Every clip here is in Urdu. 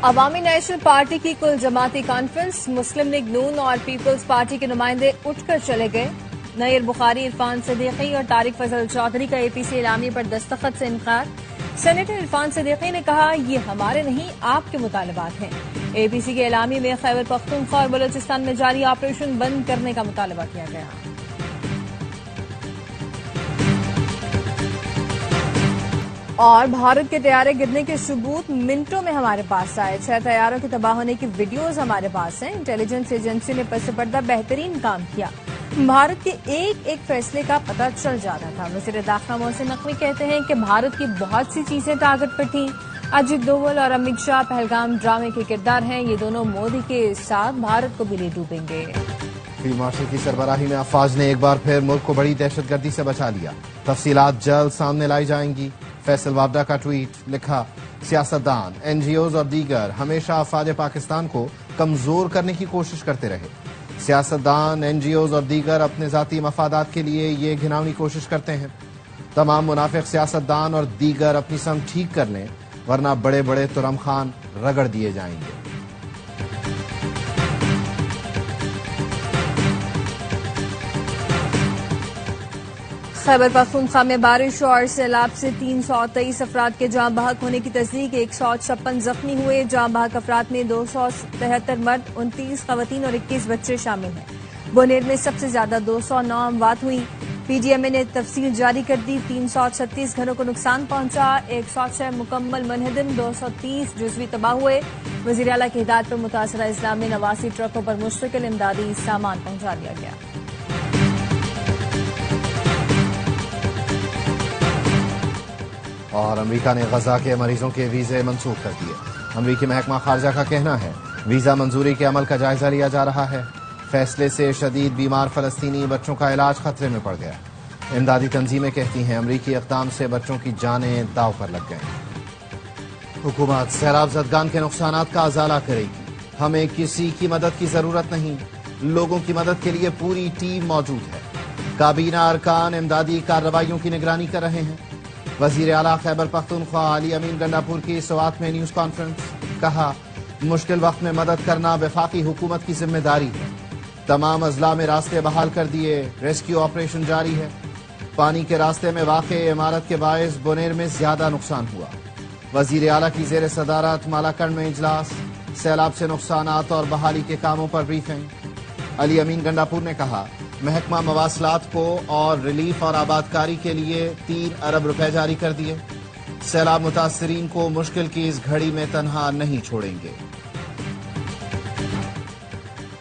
عوامی نیشنل پارٹی کی کل جماعتی کانفرنس، مسلم لیگ نون اور پیپلز پارٹی کے نمائندے اٹھ کر چلے گئے۔ نیر بخاری، عرفان صدیقی اور طارق فضل چودھری کا اے پی سی اعلامیے پر دستخط سے انکار۔ سینیٹر عرفان صدیقی نے کہا، یہ ہمارے نہیں آپ کے مطالبات ہیں۔ اے پی سی کے اعلامیے میں خیبر پختونخوا اور بلوچستان میں جاری آپریشن بند کرنے کا مطالبہ کیا گیا۔ اور بھارت کے طیارے گرنے کے ثبوت منٹوں میں ہمارے پاس آئے۔ 6 طیاروں کے تباہ ہونے کی ویڈیوز ہمارے پاس ہیں۔ انٹیلیجنس ایجنسی نے پس پردہ بہترین کام کیا۔ بھارت کے ایک ایک فیصلے کا پتہ چل جاتا تھا۔ وزیر داخلہ محسن نقوی کہتے ہیں کہ بھارت کی بہت سی چیزیں ٹارگٹ پر تھیں۔ اجیت دوول اور امت شاہ پہلگام ڈرامے کے کردار ہیں۔ یہ دونوں مودی کے ساتھ بھارت کو بھی لے ڈوبیں گے۔ فیلڈ مارشل کی سربراہی میں افواج نے ایک بار پھر ملک کو بڑی دہشت گردی سے بچا لیا۔ تفصیلات جلد سامنے لائی جائیں گی۔ فیصل وابڈا کا ٹویٹ، لکھا، سیاستدان، این جی اوز اور دیگر ہمیشہ افواج پاکستان کو کمزور کرنے کی کوشش کرتے رہے۔ سیاستدان، این جی اوز اور دیگر اپنے ذاتی مفادات کے لیے یہ گھناؤنی کوشش کرتے ہیں۔ تمام منافق سیاستدان اور دیگر اپنی سمت ٹھیک کر لیں، ورنہ بڑے بڑے ترم خان رگڑ دیے جائیں گے۔ خیبر پختونخوا میں بارش اور سیلاب سے 323 افراد کے جاں بحق ہونے کی تصدیق، 156 زخمی ہوئے۔ جاں بحق افراد میں 273 مرد، 29 خواتین اور 21 بچے شامل ہیں۔ بونیر میں سب سے زیادہ 209 اموات ہوئی۔ پی ڈی ایم اے نے تفصیل جاری کر دی۔ 336 گھروں کو نقصان پہنچا، 106 مکمل منہدم، 230 جزوی تباہ ہوئے۔ وزیر اعلیٰ کی ہدایت پر متاثرہ اضلاع میں 89 ٹرکوں پر مشتمل امدادی سامان پہنچا دیا گیا۔ اور امریکہ نے غزہ کے مریضوں کے ویزے منسوخ کر دیے۔ امریکی محکمہ خارجہ کا کہنا ہے، ویزا منظوری کے عمل کا جائزہ لیا جا رہا ہے۔ فیصلے سے شدید بیمار فلسطینی بچوں کا علاج خطرے میں پڑ گیا۔ امدادی تنظیمیں کہتی ہیں امریکی اقدام سے بچوں کی جانیں داؤ پر لگ گئیں۔ حکومت سیلاب زدگان کے نقصانات کا ازالہ کرے گی۔ ہمیں کسی کی مدد کی ضرورت نہیں، لوگوں کی مدد کے لیے پوری ٹیم موجود ہے۔ کابینہ ارکان امدادی کارروائیوں کی نگرانی کر رہے ہیں۔ وزیر اعلیٰ خیبر پختونخوا علی امین گنڈاپور کی سوات میں نیوز کانفرنس، کہا، مشکل وقت میں مدد کرنا وفاقی حکومت کی ذمہ داری ہے۔ تمام اضلاع میں راستے بحال کر دیے، ریسکیو آپریشن جاری ہے۔ پانی کے راستے میں واقع عمارت کے باعث بونیر میں زیادہ نقصان ہوا۔ وزیر اعلیٰ کی زیر صدارت مالاکنڈ میں اجلاس، سیلاب سے نقصانات اور بحالی کے کاموں پر بریفنگ۔ علی امین گنڈاپور نے کہا، محکمہ مواصلات کو اور ریلیف اور آبادکاری کے لیے 3 ارب روپے جاری کر دیے۔ سیلاب متاثرین کو مشکل کی اس گھڑی میں تنہا نہیں چھوڑیں گے۔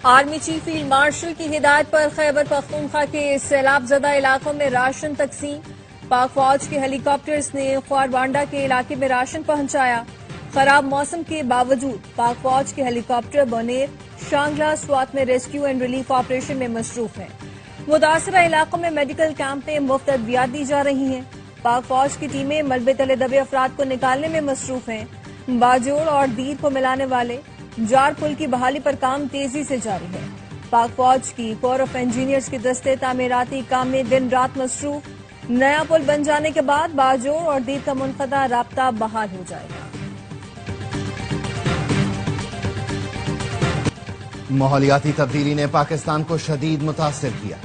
آرمی چیف فیلڈ مارشل کی ہدایت پر خیبر پختونخوا کے سیلاب زدہ علاقوں میں راشن تقسیم۔ پاک فوج کے ہیلی کاپٹرز نے خواربانڈہ کے علاقے میں راشن پہنچایا۔ خراب موسم کے باوجود پاک فوج کے ہیلی کاپٹر بونیر، شانگلہ، سوات میں ریسکیو اینڈ ریلیف آپریشن میں مصروف ہیں۔ متاثرہ علاقوں میں میڈیکل کیمپ میں مفت ادویات دی جا رہی ہیں۔ پاک فوج کی ٹیمیں ملبے تلے دبے افراد کو نکالنے میں مصروف ہیں۔ باجوڑ اور دیر کو ملانے والے جار پل کی بحالی پر کام تیزی سے جاری ہے۔ پاک فوج کی کور آف انجینئرز کے دستے تعمیراتی کام میں دن رات مصروف۔ نیا پل بن جانے کے بعد باجوڑ اور دیر کا منقطع رابطہ بحال ہو جائے گا۔ ماحولیاتی تبدیلی نے پاکستان کو شدید متاثر کیا۔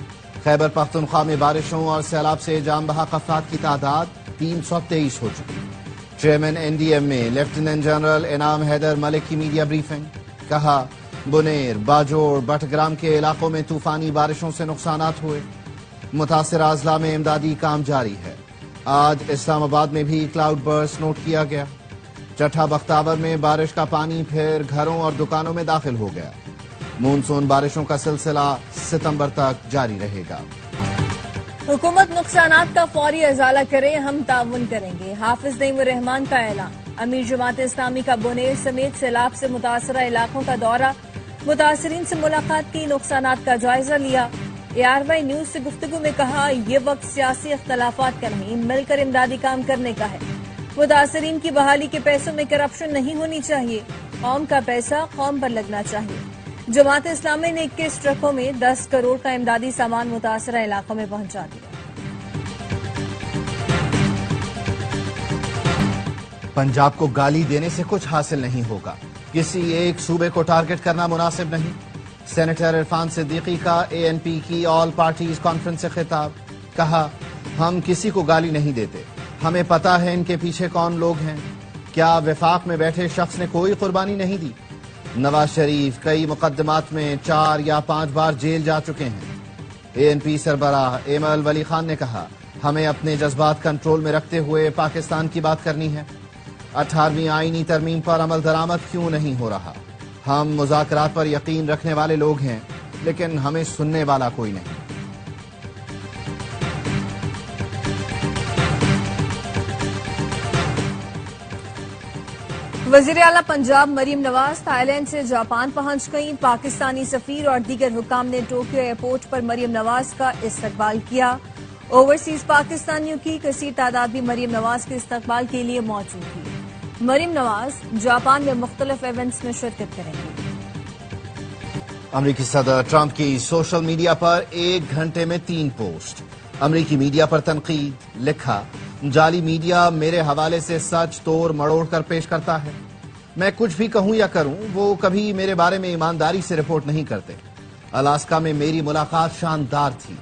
خیبر پختونخوا میں بارشوں اور سیلاب سے جان بحق افراد کی تعداد 323 ہو چکی۔ چیئرمین این ڈی ایم میں لیفٹیننٹ جنرل انعام حیدر ملک کی میڈیا بریفنگ، کہا، بونیر، باجوڑ، بٹگرام کے علاقوں میں طوفانی بارشوں سے نقصانات ہوئے۔ متاثرہ اضلاع میں امدادی کام جاری ہے۔ آج اسلام آباد میں بھی کلاؤڈ برسٹ نوٹ کیا گیا۔ چٹھا بختاور میں بارش کا پانی پھر گھروں اور دکانوں میں داخل ہو گیا۔ مونسون بارشوں کا سلسلہ ستمبر تک جاری رہے گا۔ حکومت نقصانات کا فوری ازالہ کرے، ہم تعاون کریں گے، حافظ نعیم الرحمان کا اعلان۔ امیر جماعت اسلامی کا بونیر سمیت سیلاب سے متاثرہ علاقوں کا دورہ، متاثرین سے ملاقات کی، نقصانات کا جائزہ لیا۔ اے آر وائی نیوز سے گفتگو میں کہا، یہ وقت سیاسی اختلافات کا نہیں، مل کر امدادی کام کرنے کا ہے۔ متاثرین کی بحالی کے پیسوں میں کرپشن نہیں ہونی چاہیے، قوم کا پیسہ قوم پر لگنا چاہیے۔ جماعت اسلامی نے 21 ٹرکوں میں 10 کروڑ کا امدادی سامان متاثرہ علاقوں میں پہنچا دیا۔ پنجاب کو گالی دینے سے کچھ حاصل نہیں ہوگا، کسی ایک صوبے کو ٹارگٹ کرنا مناسب نہیں۔ سینیٹر عرفان صدیقی کا ANP کی آل پارٹیز کانفرنس سے خطاب، کہا ہم کسی کو گالی نہیں دیتے، ہمیں پتا ہے ان کے پیچھے کون لوگ ہیں۔ کیا وفاق میں بیٹھے شخص نے کوئی قربانی نہیں دی؟ نواز شریف کئی مقدمات میں 4 یا 5 بار جیل جا چکے ہیں۔ ANP سربراہ ایمل ولی خان نے کہا ہمیں اپنے جذبات کنٹرول میں رکھتے ہوئے پاکستان کی بات کرنی ہے۔ 18ویں آئینی ترمیم پر عمل درآمد کیوں نہیں ہو رہا؟ ہم مذاکرات پر یقین رکھنے والے لوگ ہیں لیکن ہمیں سننے والا کوئی نہیں۔ وزیر اعلیٰ پنجاب مریم نواز تھائی لینڈ سے جاپان پہنچ گئیں۔ پاکستانی سفیر اور دیگر حکام نے ٹوکیو ایئرپورٹ پر مریم نواز کا استقبال کیا۔ اوورسیز پاکستانیوں کی کثیر تعداد بھی مریم نواز کے استقبال کے لیے موجود تھی۔ مریم نواز جاپان میں مختلف ایونٹس میں شرکت کریں گی۔ امریکی صدر ٹرمپ کی سوشل میڈیا پر 1 گھنٹے میں 3 پوسٹ۔ امریکی میڈیا پر تنقید، لکھا جعلی میڈیا میرے حوالے سے سچ توڑ مڑوڑ کر پیش کرتا ہے، میں کچھ بھی کہوں یا کروں وہ کبھی میرے بارے میں ایمانداری سے رپورٹ نہیں کرتے۔ الاسکا میں میری ملاقات شاندار تھی۔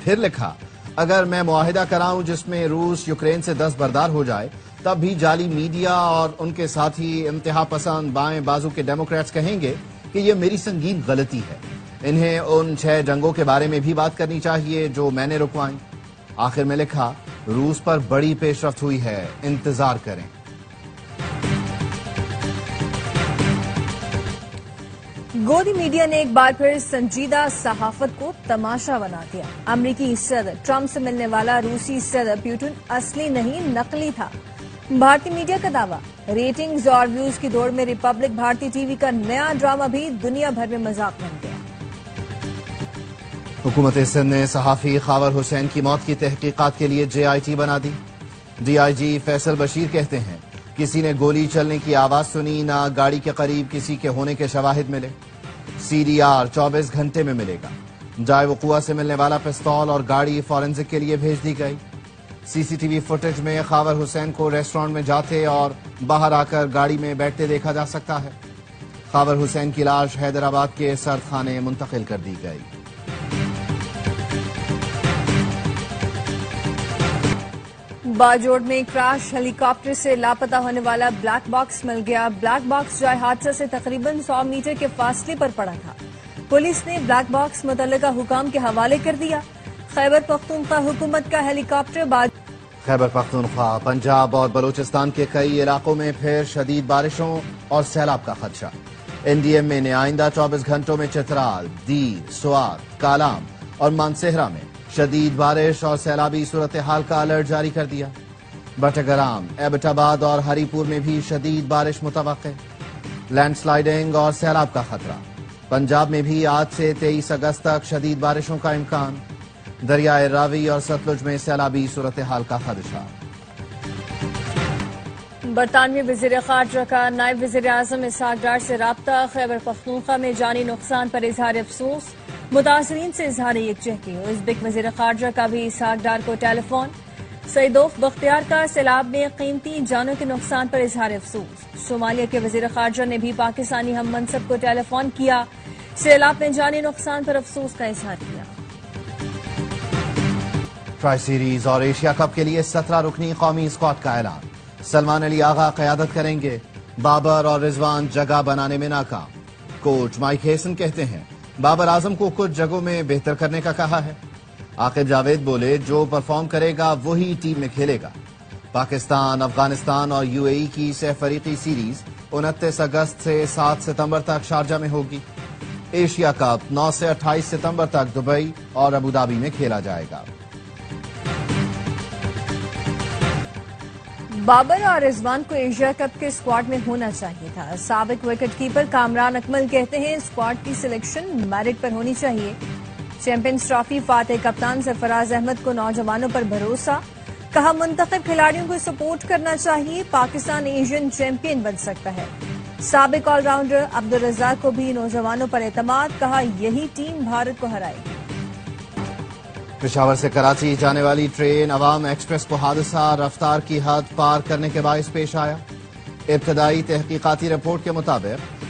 پھر لکھا اگر میں معاہدہ کراؤں جس میں روس یوکرین سے دستبردار ہو جائے تب بھی جعلی میڈیا اور ان کے ساتھی انتہا پسند بائیں بازو کے ڈیموکریٹس کہیں گے کہ یہ میری سنگین غلطی ہے، انہیں ان 6 جنگوں کے بارے میں بھی بات کرنی چاہیے جو میں نے رکوائیں۔ آخر میں لکھا روس پر بڑی پیش رفت ہوئی ہے، انتظار کریں۔ گودی میڈیا نے ایک بار پھر سنجیدہ صحافت کو تماشا بنا دیا۔ امریکی صدر ٹرمپ سے ملنے والا روسی صدر پیوٹن اصلی نہیں نقلی تھا، بھارتی میڈیا کا دعویٰ۔ ریٹنگز اور ویوز کی دوڑ میں ریپبلک بھارتی ٹی وی کا نیا ڈرامہ بھی دنیا بھر میں مذاق بن گیا۔ حکومت سندھ نے صحافی خاور حسین کی موت کی تحقیقات کے لیے JIT بنا دی۔ DIG فیصل بشیر کہتے ہیں کسی نے گولی چلنے کی آواز سنی، نہ گاڑی کے قریب کسی کے ہونے کے شواہد ملے۔ CDR 24 گھنٹے میں ملے گا۔ جائے وقوع سے ملنے والا پستول اور گاڑی فورنزک کے لیے بھیج دی گئی۔ CCTV فوٹیج میں خاور حسین کو ریسٹورانٹ میں جاتے اور باہر آ کر گاڑی میں بیٹھتے دیکھا جا سکتا ہے۔ خاور حسین کی لاش حیدرآباد کے سرد خانے منتقل کر دی گئی۔ باجوڑ میں کراش ہیلی کاپٹر سے لاپتہ ہونے والا بلیک باکس مل گیا۔ بلیک باکس جائے حادثہ سے تقریباً 100 میٹر کے فاصلے پر پڑا تھا۔ پولیس نے بلیک باکس متعلقہ حکام کے حوالے کر دیا۔ خیبر پختونخوا حکومت کا ہیلی کاپٹر خیبر پختونخوا، پنجاب اور بلوچستان کے کئی علاقوں میں پھر شدید بارشوں اور سیلاب کا خدشہ۔ NDMA نے آئندہ 24 گھنٹوں میں چترال، دیر، سوات، کالام اور مانسہرہ میں شدید بارش اور سیلابی صورتحال کا الرٹ جاری کر دیا۔ بٹگرام، ایبٹ آباد اور ہری پور میں بھی شدید بارش متوقع۔ لینڈ سلائیڈنگ اور سیلاب کا خطرہ۔ پنجاب میں بھی آج سے 23 اگست تک شدید بارشوں کا امکان۔ دریائے راوی اور ستلج میں سیلابی صورتحال کا خدشہ۔ برطانوی وزیر خارجہ کا نائب وزیر اعظم اسحاق ڈار سے رابطہ۔ خیبر پختونخوا میں جانی نقصان پر اظہار افسوس، متاثرین سے اظہار یکجہتی۔ ازبک وزیر خارجہ کا بھی اسحاق ڈار کو ٹیلی فون۔ سعیدوف بختیار کا سیلاب میں قیمتی جانوں کے نقصان پر اظہار افسوس۔ صومالیہ کے وزیر خارجہ نے بھی پاکستانی ہم منصب کو ٹیلی فون کیا، سیلاب میں جانی نقصان پر افسوس کا اظہار کیا۔ ٹرائی سیریز اور ایشیا کپ کے لیے 17 رکنی قومی اسکواڈ کا اعلان۔ سلمان علی آغا قیادت کریں گے، بابر اور رضوان جگہ بنانے میں ناکام۔ کوچ مائک ہیسن کہتے ہیں بابر اعظم کو کچھ جگہوں میں بہتر کرنے کا کہا ہے۔ عاقب جاوید بولے جو پرفارم کرے گا وہی ٹیم میں کھیلے گا۔ پاکستان، افغانستان اور UAE کی 6 فریقی سیریز 29 اگست سے 7 ستمبر تک شارجہ میں ہوگی۔ ایشیا کپ 9 سے 28 ستمبر تک دبئی اور ابوظہبی میں کھیلا جائے گا۔ بابر اور رضوان کو ایشیا کپ کے اسکواڈ میں ہونا چاہیے تھا۔ سابق وکٹ کیپر کامران اکمل کہتے ہیں اسکواڈ کی سلیکشن میرٹ پر ہونی چاہیے۔ چیمپئنز ٹرافی فاتح کپتان سرفراز احمد کو نوجوانوں پر بھروسہ، کہا منتخب کھلاڑیوں کو سپورٹ کرنا چاہیے، پاکستان ایشین چیمپئن بن سکتا ہے۔ سابق آل راؤنڈر عبدالرزاق کو بھی نوجوانوں پر اعتماد، کہا یہی ٹیم بھارت کو ہرائے گی۔ پشاور سے کراچی جانے والی ٹرین عوام ایکسپریس کو حادثہ رفتار کی حد پار کرنے کے باعث پیش آیا۔ ابتدائی تحقیقاتی رپورٹ کے مطابق